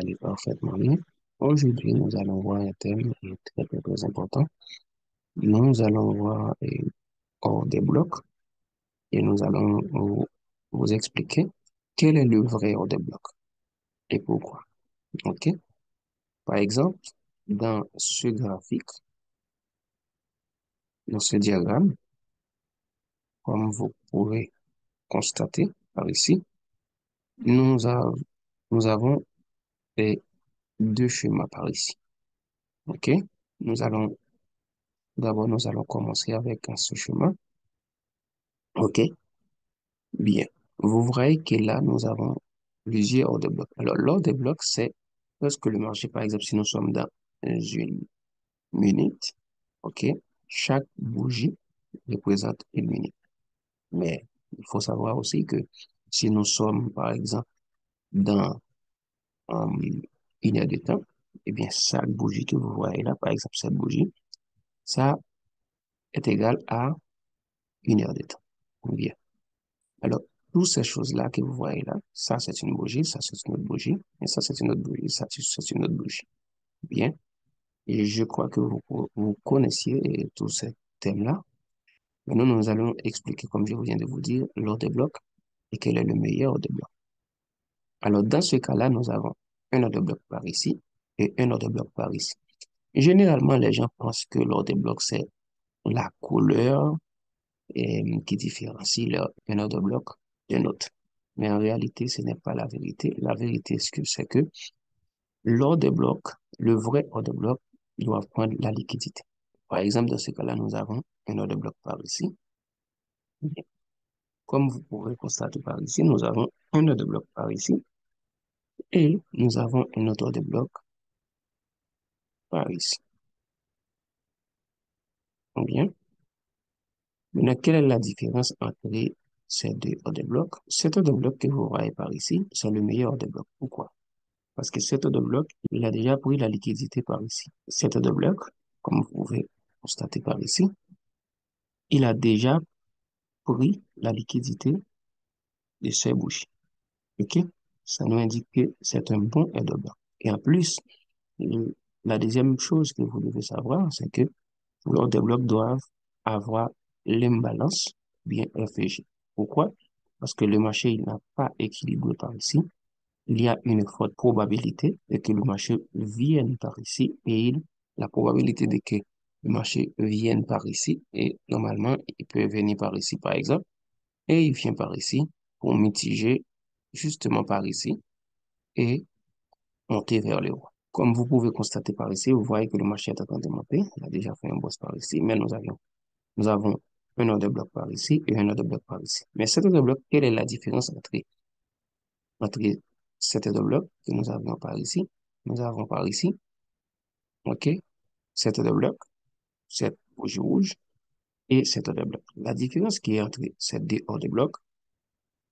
allez parfaitement bien. Aujourd'hui, nous allons voir un thème très, très, très important. Nous allons voir hors des blocs et nous allons vous expliquer quel est le vrai hors des blocs et pourquoi. OK? Par exemple, dans ce graphique, dans ce diagramme, comme vous pouvez constater par ici, nous, av- nous avons les deux schémas par ici. OK? Nous allons, d'abord, nous allons commencer avec ce schéma. OK? Bien. Vous voyez que là, nous avons plusieurs ordres de blocs. Alors, l'ordre de blocs, c'est lorsque le marché, par exemple, si nous sommes dans une minute, OK, chaque bougie représente une minute. Mais il faut savoir aussi que si nous sommes, par exemple, dans une heure de temps, eh bien, chaque bougie que vous voyez là, par exemple, cette bougie, ça est égal à une heure de temps. Bien. Alors, toutes ces choses-là que vous voyez là, ça c'est une bougie, ça c'est une autre bougie, et ça c'est une autre bougie, ça c'est une autre bougie. Bien. Et je crois que vous connaissiez tous ces thèmes-là. Maintenant, nous allons expliquer, comme je viens de vous dire, l'ordre des blocs et quel est le meilleur ordre de bloc. Alors, dans ce cas-là, nous avons un ordre de bloc par ici et un ordre de bloc par ici. Généralement, les gens pensent que l'ordre des blocs, c'est la couleur qui différencie un ordre de bloc d'un autre. Mais en réalité, ce n'est pas la vérité. La vérité, c'est que l'ordre de bloc, le vrai ordre de bloc, doit prendre la liquidité. Par exemple, dans ce cas-là, nous avons un ordre de bloc par ici. Comme vous pouvez constater par ici, nous avons un ordre de bloc par ici et nous avons un autre ordre de bloc par ici. Bien. Maintenant, quelle est la différence entre ces deux ordres de bloc? Cet ordre de bloc que vous voyez par ici, c'est le meilleur ordre de bloc. Pourquoi? Parce que cet ordre de bloc, il a déjà pris la liquidité par ici. Cet ordre de bloc, comme vous pouvez constater par ici, il a déjà pris la liquidité de ces bougies. OK? Ça nous indique que c'est un bon ordre de bloc. Et en plus, le- la deuxième chose que vous devez savoir, c'est que l'ordre de bloc doivent avoir l'imbalance bien FG. Pourquoi? Parce que le marché il n'a pas équilibré par ici. Il y a une forte probabilité de que le marché vienne par ici et la probabilité de que le marché vienne par ici et normalement, il peut venir par ici, par exemple, et il vient par ici pour mitiger justement par ici et monter vers le haut. Comme vous pouvez constater par ici, vous voyez que le marché est en train de monter. Il a déjà fait un boss par ici, mais nous avons un ordre de bloc par ici et un ordre de bloc par ici. Mais cet ordre de bloc, quelle est la différence entre cet ordre de bloc que nous avons par ici? Nous avons par ici, OK, cet ordre de bloc, cette bougie rouge et cet ordre de bloc. La différence qui est entre ces deux ordres de bloc,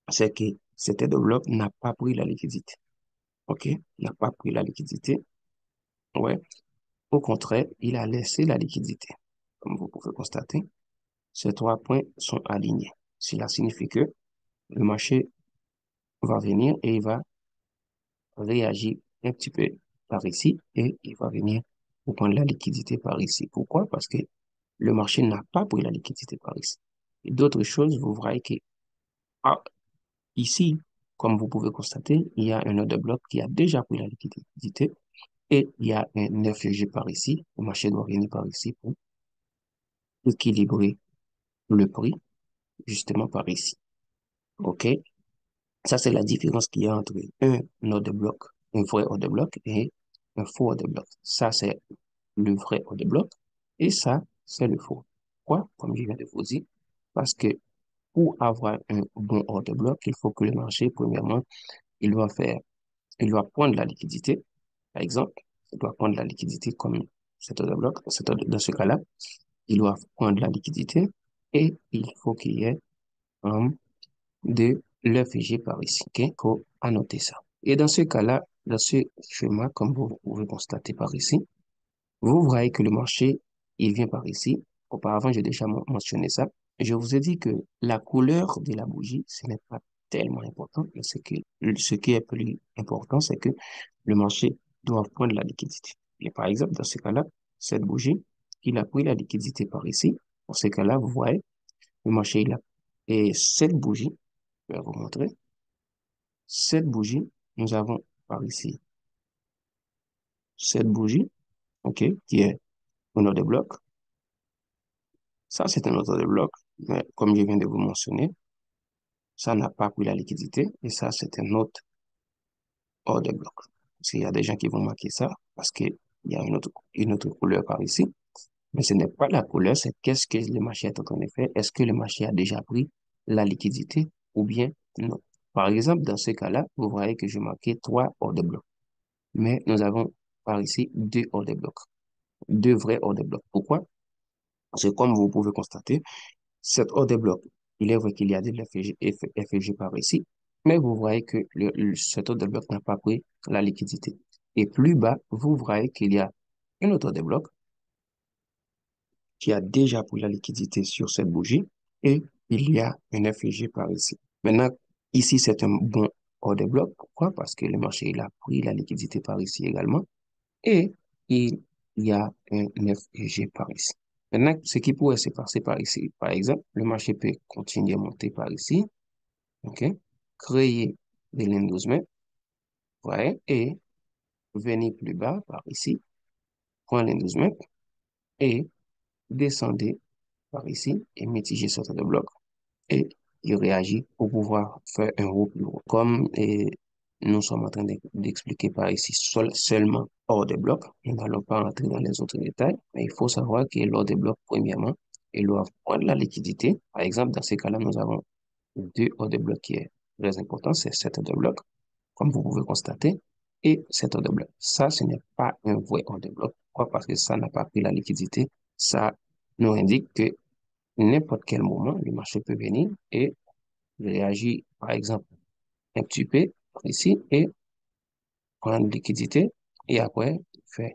c'est que cet ordre de bloc n'a pas pris la liquidité. OK, n'a pas pris la liquidité. Ouais. Au contraire, il a laissé la liquidité. Comme vous pouvez constater, ces trois points sont alignés. Cela signifie que le marché va venir et il va réagir un petit peu par ici et il va venir pour prendre la liquidité par ici. Pourquoi? Parce que le marché n'a pas pris la liquidité par ici. Et d'autres choses, vous voyez que ah, ici, comme vous pouvez constater, il y a un autre bloc qui a déjà pris la liquidité et il y a un FG par ici. Le marché doit venir par ici pour équilibrer le prix justement par ici. OK? Ça, c'est la différence qu'il y a entre un ordre de bloc, un vrai ordre de bloc et un faux ordre de bloc. Ça, c'est le vrai ordre de bloc et ça, c'est le faux. Pourquoi? Comme je viens de vous dire, parce que pour avoir un bon ordre de bloc, il faut que le marché, premièrement, il doit faire, il doit prendre la liquidité. Par exemple, il doit prendre la liquidité comme cet ordre de bloc. Dans ce cas-là, il doit prendre la liquidité et il faut qu'il y ait de l'FG par ici. OK? Faut annoter ça. Et dans ce cas-là, dans ce schéma, comme vous pouvez constater par ici, vous voyez que le marché, il vient par ici. Auparavant, j'ai déjà mentionné ça. Je vous ai dit que la couleur de la bougie, ce n'est pas tellement important. Mais ce qui est plus important, c'est que le marché doit prendre la liquidité. Et par exemple, dans ce cas-là, cette bougie, il a pris la liquidité par ici. Dans ce cas-là, vous voyez, le marché, il a, et cette bougie, je vais vous montrer, cette bougie, nous avons par ici, cette bougie, OK, qui est un ordre de bloc. Ça, c'est un ordre de bloc, mais comme je viens de vous mentionner, ça n'a pas pris la liquidité, et ça, c'est un autre ordre de bloc. Parce qu'il y a des gens qui vont marquer ça, parce qu'il y a une autre couleur par ici. Mais ce n'est pas la couleur, c'est qu'est-ce que le marché est en train de faire. Est-ce que le marché a déjà pris la liquidité ou bien non? Par exemple, dans ce cas-là, vous voyez que j'ai marqué 3 ordres de bloc. Mais nous avons par ici 2 ordres de bloc. 2 vrais ordres de bloc. Pourquoi? Parce que comme vous pouvez constater, cet ordre de bloc, il est vrai qu'il y a de l'FFG par ici, mais vous voyez que cet ordre de bloc n'a pas pris la liquidité. Et plus bas, vous voyez qu'il y a un autre ordre de bloc qui a déjà pris la liquidité sur cette bougie et il y a un FEG par ici. Maintenant, ici, c'est un bon ordre de bloc. Pourquoi? Parce que le marché, il a pris la liquidité par ici également et il y a un FEG par ici. Maintenant, ce qui pourrait se passer par ici, par exemple, le marché peut continuer à monter par ici, OK? Créer des lignes 12 mètres, ouais, et venir plus bas par ici, prendre les 12 mètres et descendre par ici et mitiger ce de bloc et il réagit pour pouvoir faire un haut plus haut. Comme nous sommes en train d'expliquer par ici seulement hors des blocs, nous n'allons pas entrer dans les autres détails, mais il faut savoir que l'ordre des blocs, premièrement, ils doivent prendre la liquidité. Par exemple, dans ces cas-là, nous avons 2 ordres de bloc qui est très important, c'est 7 ordres de bloc, comme vous pouvez constater, et 7 ordres de bloc. Ça, ce n'est pas un vrai ordre de bloc. Pourquoi? Parce que ça n'a pas pris la liquidité. Ça nous indique que n'importe quel moment, le marché peut venir et réagir, par exemple, un petit peu ici et prendre liquidité et après faire,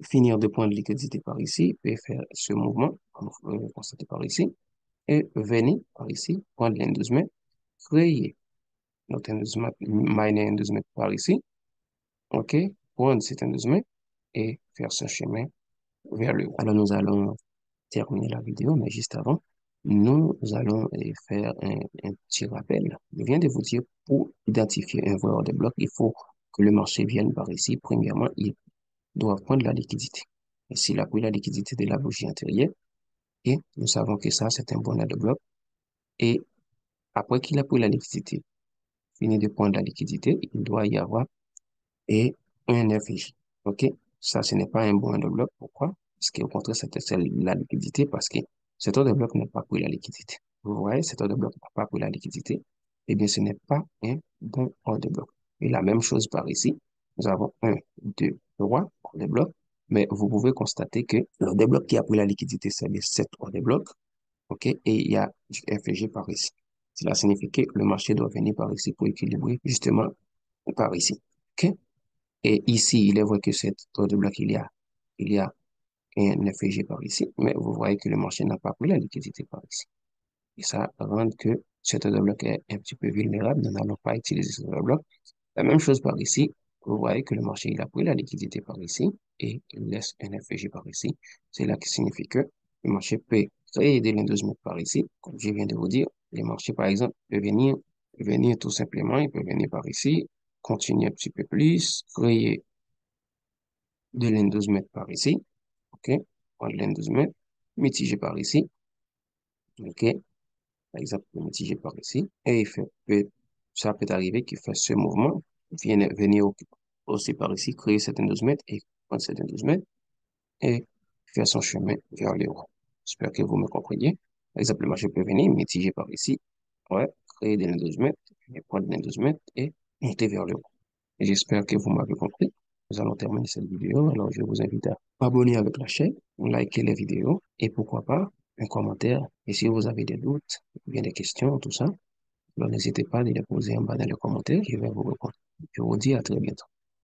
finir de prendre liquidité par ici, puis faire ce mouvement, comme vous pouvez le constater par ici, et venir par ici, prendre l'inducement, créer notre inducement, miner inducement par ici, OK, prendre cet inducement et faire ce chemin vers le haut. Alors, nous allons terminer la vidéo, mais juste avant, nous allons faire un petit rappel. Je viens de vous dire, pour identifier un voleur de bloc, il faut que le marché vienne par ici. Premièrement, il doit prendre la liquidité. Et s'il a pris la liquidité de la bougie antérieure, et nous savons que ça, c'est un bonheur de bloc. Et après qu'il a pris la liquidité, fini de prendre la liquidité, il doit y avoir et un FJ. OK? Ça, ce n'est pas un bon de bloc. Pourquoi? Parce qu'au contraire, c'est la liquidité parce que cet ordre de bloc n'a pas pris la liquidité. Vous voyez, cet ordre de bloc n'a pas pris la liquidité. Eh bien, ce n'est pas un bon ordre de bloc. Et la même chose par ici. Nous avons 1, 2, 3 ordres de bloc. Mais vous pouvez constater que l'ordre de bloc qui a pris la liquidité, c'est les 7 ordres de bloc. OK? Et il y a du FG par ici. Cela signifie que le marché doit venir par ici pour équilibrer justement par ici. OK? Et ici, il est vrai que cet ordre de bloc, il y a un FG par ici, mais vous voyez que le marché n'a pas pris la liquidité par ici. Et ça rend que cet ordre de bloc est un petit peu vulnérable. Nous n'allons pas utiliser cet ordre de bloc. La même chose par ici. Vous voyez que le marché, il a pris la liquidité par ici et il laisse un FG par ici. C'est là qui signifie que le marché peut créer des lignes 12 mètres par ici. Comme je viens de vous dire, le marché, par exemple, peut venir tout simplement, il peut venir par ici, continuer un petit peu plus, créer de lignes 12 mètres par ici. OK? Prendre ligne 12 mètres, mitiger par ici. OK? Par exemple, mitiger par ici. Et ça peut arriver qu'il fasse ce mouvement, venir aussi par ici, créer certains 12 mètres et prendre certains 12 mètres et faire son chemin vers le haut. J'espère que vous me compreniez. Par exemple, le marché peut venir mitiger par ici. Ouais, créer des lignes 12 mètres, et prendre des lignes 12 mètres et monter vers le haut. Et j'espère que vous m'avez compris. Nous allons terminer cette vidéo. Alors, je vous invite à vous abonner avec la chaîne, liker les vidéos et pourquoi pas un commentaire. Et si vous avez des doutes, ou bien des questions, tout ça, alors n'hésitez pas à les poser en bas dans les commentaires. Je vais vous répondre. Je vous dis à très bientôt.